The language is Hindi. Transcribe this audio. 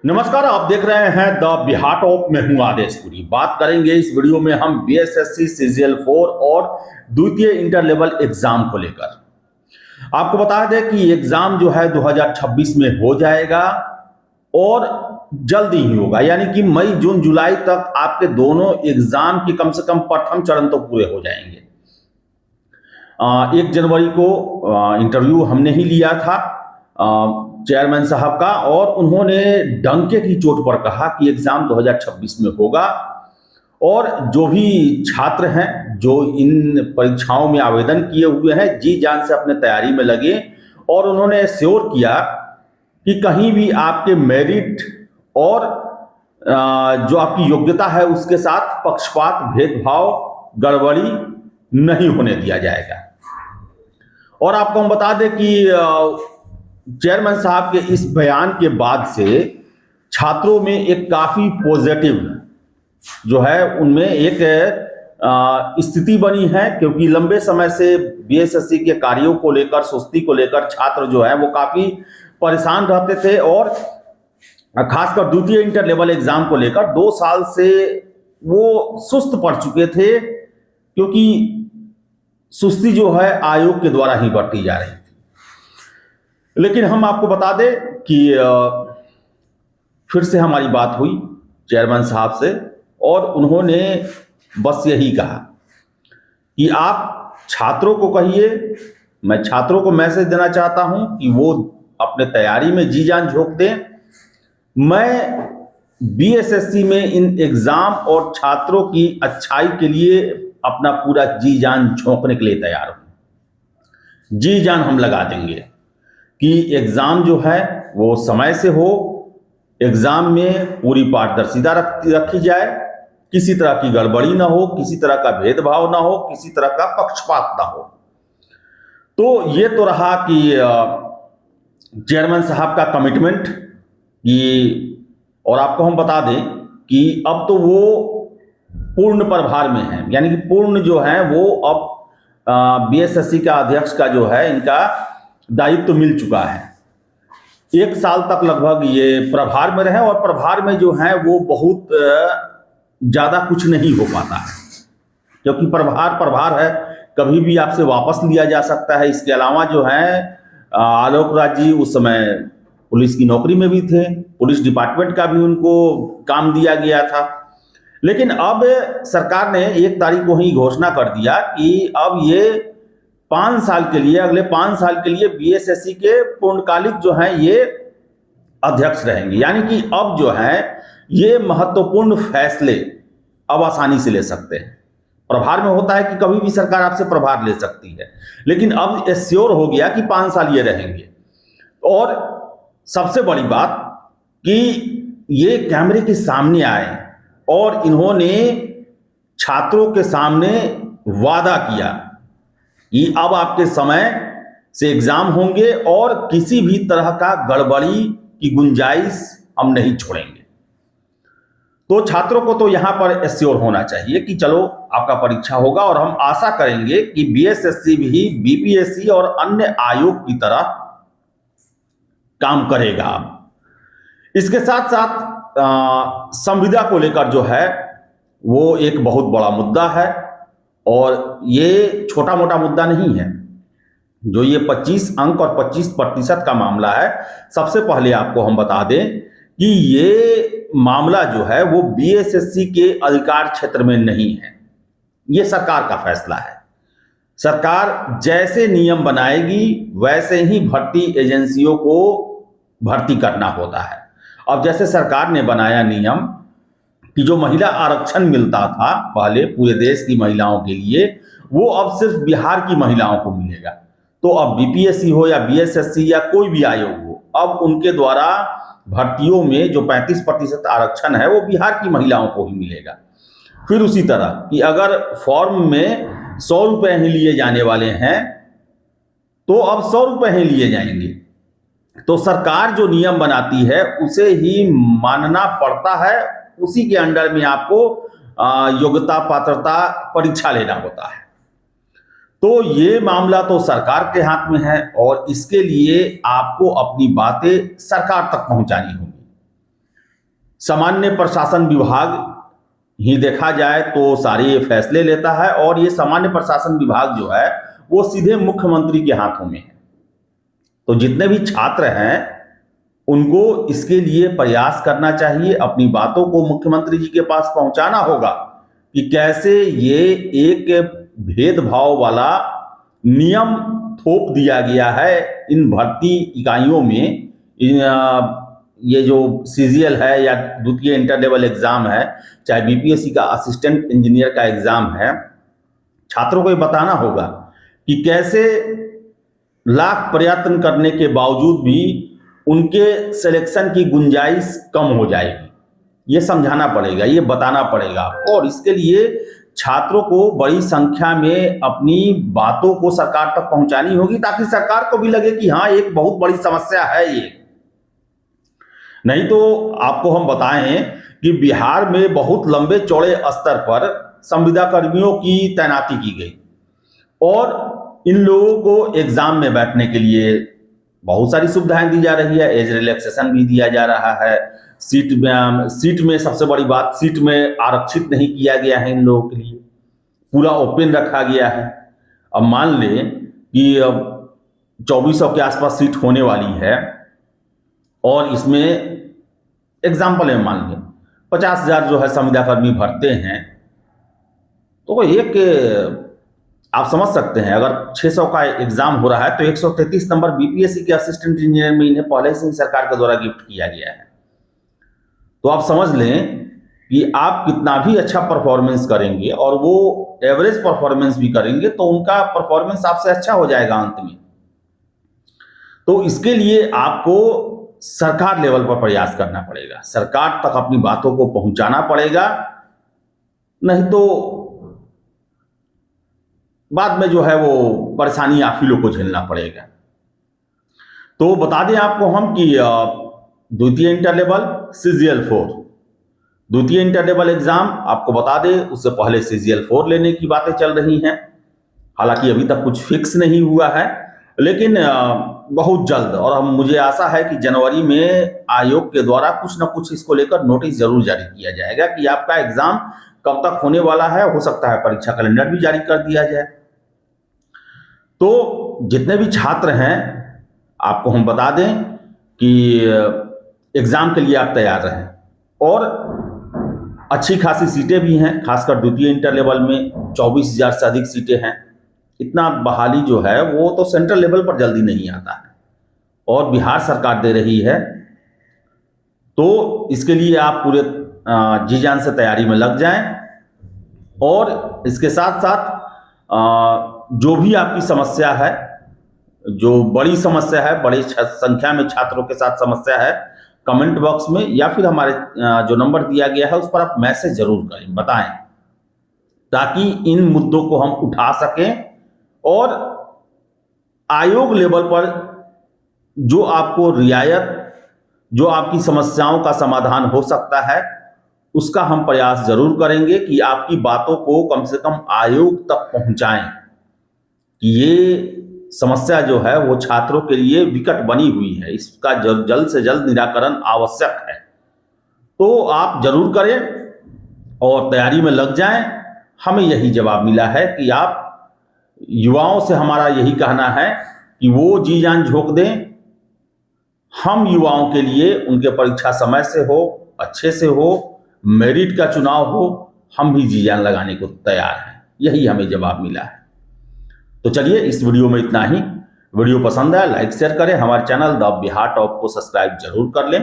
नमस्कार, आप देख रहे हैं द बिहार टॉप में हूं आदेशपुरी। बात करेंगे इस वीडियो में हम बीएसएससी सीजीएल 4 और द्वितीय इंटर लेवल एग्जाम को लेकर। आपको बता दें कि एग्जाम जो है 2026 में हो जाएगा और जल्दी ही होगा, यानी कि मई जून जुलाई तक आपके दोनों एग्जाम की कम से कम प्रथम चरण तो पूरे हो जाएंगे। 1 जनवरी को इंटरव्यू हमने ही लिया था चेयरमैन साहब का, और उन्होंने डंके की चोट पर कहा कि एग्जाम 2026 में होगा और जो भी छात्र हैं जो इन परीक्षाओं में आवेदन किए हुए हैं जी जान से अपने तैयारी में लगे। और उन्होंने श्योर किया कि कहीं भी आपके मेरिट और जो आपकी योग्यता है उसके साथ पक्षपात, भेदभाव, गड़बड़ी नहीं होने दिया जाएगा। और आपको हम बता दें कि चेयरमैन साहब के इस बयान के बाद से छात्रों में एक काफी पॉजिटिव जो है उनमें एक स्थिति बनी है, क्योंकि लंबे समय से बीएसएससी के कार्यों को लेकर, सुस्ती को लेकर छात्र जो है वो काफी परेशान रहते थे। और खासकर द्वितीय इंटर लेवल एग्जाम को लेकर 2 साल से वो सुस्त पड़ चुके थे, क्योंकि सुस्ती जो है आयोग के द्वारा ही बढ़ती जा रही थी। लेकिन हम आपको बता दें कि फिर से हमारी बात हुई चेयरमैन साहब से और उन्होंने बस यही कहा कि आप छात्रों को कहिए, मैं छात्रों को मैसेज देना चाहता हूं कि वो अपने तैयारी में जी जान झोंक दें। मैं बीएसएससी में इन एग्जाम और छात्रों की अच्छाई के लिए अपना पूरा जी जान झोंकने के लिए तैयार हूं। जी जान हम लगा देंगे कि एग्जाम जो है वो समय से हो, एग्जाम में पूरी पारदर्शिता रखी जाए, किसी तरह की गड़बड़ी ना हो, किसी तरह का भेदभाव ना हो, किसी तरह का पक्षपात ना हो। तो ये तो रहा कि चेयरमैन साहब का कमिटमेंट कि, और आपको हम बता दें कि अब तो वो पूर्ण प्रभार में है, यानी कि पूर्ण जो है वो अब बीएसएससी का अध्यक्ष का जो है इनका दायित्व तो मिल चुका है। 1 साल तक लगभग ये प्रभार में रहे और प्रभार में जो है वो बहुत ज्यादा कुछ नहीं हो पाता है, क्योंकि प्रभार है, कभी भी आपसे वापस लिया जा सकता है। इसके अलावा जो है आलोक राज जी उस समय पुलिस की नौकरी में भी थे, पुलिस डिपार्टमेंट का भी उनको काम दिया गया था। लेकिन अब सरकार ने 1 तारीख को ही घोषणा कर दिया कि अब ये 5 साल के लिए, अगले 5 साल के लिए बीएसएससी के पूर्णकालिक जो हैं ये अध्यक्ष रहेंगे। यानी कि अब जो है ये महत्वपूर्ण फैसले अब आसानी से ले सकते हैं। प्रभार में होता है कि कभी भी सरकार आपसे प्रभार ले सकती है, लेकिन अब श्योर हो गया कि 5 साल ये रहेंगे। और सबसे बड़ी बात कि ये कैमरे के सामने आए और इन्होंने छात्रों के सामने वादा किया कि अब आपके समय से एग्जाम होंगे और किसी भी तरह का गड़बड़ी की गुंजाइश हम नहीं छोड़ेंगे। तो छात्रों को तो यहां पर एश्योर होना चाहिए कि चलो आपका परीक्षा होगा, और हम आशा करेंगे कि बीएसएससी भी बीपीएससी और अन्य आयोग की तरह काम करेगा। इसके साथ साथ संविदा को लेकर जो है वो एक बहुत बड़ा मुद्दा है, और ये छोटा मोटा मुद्दा नहीं है। जो ये 25 अंक और 25% का मामला है, सबसे पहले आपको हम बता दें कि ये मामला जो है वो बीएसएससी के अधिकार क्षेत्र में नहीं है, ये सरकार का फैसला है। सरकार जैसे नियम बनाएगी वैसे ही भर्ती एजेंसियों को भर्ती करना होता है। अब जैसे सरकार ने बनाया नियम कि जो महिला आरक्षण मिलता था पहले पूरे देश की महिलाओं के लिए, वो अब सिर्फ बिहार की महिलाओं को मिलेगा। तो अब बीपीएससी हो या बीएसएससी या कोई भी आयोग हो, अब उनके द्वारा भर्तियों में जो 35% आरक्षण है वो बिहार की महिलाओं को ही मिलेगा। फिर उसी तरह कि अगर फॉर्म में 100 रुपए ही लिए जाने वाले हैं तो अब 100 रुपए ही लिए जाएंगे। तो सरकार जो नियम बनाती है उसे ही मानना पड़ता है, उसी के अंडर में आपको योग्यता, पात्रता, परीक्षा लेना होता है। तो ये मामला तो सरकार के हाथ में है और इसके लिए आपको अपनी बातें सरकार तक पहुंचानी होगी। सामान्य प्रशासन विभाग ही देखा जाए तो सारे फैसले लेता है, और ये सामान्य प्रशासन विभाग जो है वो सीधे मुख्यमंत्री के हाथों में है। तो जितने भी छात्र हैं उनको इसके लिए प्रयास करना चाहिए, अपनी बातों को मुख्यमंत्री जी के पास पहुंचाना होगा कि कैसे ये एक भेदभाव वाला नियम थोप दिया गया है इन भर्ती इकाइयों में। ये जो सीजीएल है या द्वितीय इंटर लेवल एग्जाम है, चाहे बीपीएससी का असिस्टेंट इंजीनियर का एग्जाम है, छात्रों को ये बताना होगा कि कैसे लाख प्रयत्न करने के बावजूद भी उनके सिलेक्शन की गुंजाइश कम हो जाएगी। ये समझाना पड़ेगा, ये बताना पड़ेगा, और इसके लिए छात्रों को बड़ी संख्या में अपनी बातों को सरकार तक पहुंचानी होगी, ताकि सरकार को भी लगे कि हाँ एक बहुत बड़ी समस्या है ये। नहीं तो आपको हम बताएं कि बिहार में बहुत लंबे चौड़े स्तर पर संविदा कर्मियों की तैनाती की गई, और इन लोगों को एग्जाम में बैठने के लिए बहुत सारी सुविधाएं दी जा रही है। एज रिलैक्सेशन भी दिया जा रहा है। सीट में सबसे बड़ी बात, सीट में आरक्षित नहीं किया गया है इन लोगों के लिए, पूरा ओपन रखा गया है। अब मान लें कि अब 2400 के आसपास सीट होने वाली है, और इसमें एग्जाम्पल में मान लें 50,000 जो है संविदा कर्मी भरते हैं, तो एक आप समझ सकते हैं अगर 600 का एग्जाम हो रहा है तो 133 नंबर बीपीएससी के असिस्टेंट इंजीनियर में इन्हें पहले से ही सरकार के द्वारा गिफ्ट किया गया है। तो आप समझ लें कि आप कितना भी अच्छा परफॉर्मेंस करेंगे और वो एवरेज परफॉर्मेंस भी करेंगे तो उनका परफॉर्मेंस आपसे अच्छा हो जाएगा अंत में। तो इसके लिए आपको सरकार लेवल पर प्रयास करना पड़ेगा, सरकार तक अपनी बातों को पहुंचाना पड़ेगा, नहीं तो बाद में जो है वो परेशानी आप ही लोग को झेलना पड़ेगा। तो बता दें आपको हम कि द्वितीय इंटर लेवल सीजीएल 4, द्वितीय इंटर लेवल एग्जाम आपको बता दें उससे पहले सीजीएल 4 लेने की बातें चल रही हैं। हालांकि अभी तक कुछ फिक्स नहीं हुआ है, लेकिन बहुत जल्द, और हम मुझे आशा है कि जनवरी में आयोग के द्वारा कुछ ना कुछ इसको लेकर नोटिस जरूर जारी किया जाएगा कि आपका एग्जाम कब तक होने वाला है। हो सकता है परीक्षा कैलेंडर भी जारी कर दिया जाए। तो जितने भी छात्र हैं आपको हम बता दें कि एग्जाम के लिए आप तैयार रहें, और अच्छी खासी सीटें भी हैं, खासकर द्वितीय इंटर लेवल में 24,000 से अधिक सीटें हैं। इतना बहाली जो है वो तो सेंट्रल लेवल पर जल्दी नहीं आता है, और बिहार सरकार दे रही है। तो इसके लिए आप पूरे जी जान से तैयारी में लग जाएं, और इसके साथ साथ जो भी आपकी समस्या है, जो बड़ी समस्या है, बड़ी संख्या में छात्रों के साथ समस्या है, कमेंट बॉक्स में या फिर हमारे जो नंबर दिया गया है उस पर आप मैसेज जरूर करें, बताएं, ताकि इन मुद्दों को हम उठा सकें और आयोग लेवल पर जो आपको रियायत, जो आपकी समस्याओं का समाधान हो सकता है उसका हम प्रयास जरूर करेंगे कि आपकी बातों को कम से कम आयोग तक पहुंचाएं कि ये समस्या जो है वो छात्रों के लिए विकट बनी हुई है, इसका जल्द से जल्द निराकरण आवश्यक है। तो आप जरूर करें और तैयारी में लग जाएं। हमें यही जवाब मिला है कि आप युवाओं से हमारा यही कहना है कि वो जी जान झोंक दें। हम युवाओं के लिए उनके परीक्षा समय से हो, अच्छे से हो, मेरिट का चुनाव हो, हम भी जी जान लगाने को तैयार हैं। यही हमें जवाब मिला है। तो चलिए इस वीडियो में इतना ही। वीडियो पसंद आया लाइक शेयर करें, हमारे चैनल द बिहार टॉप को सब्सक्राइब जरूर कर लें।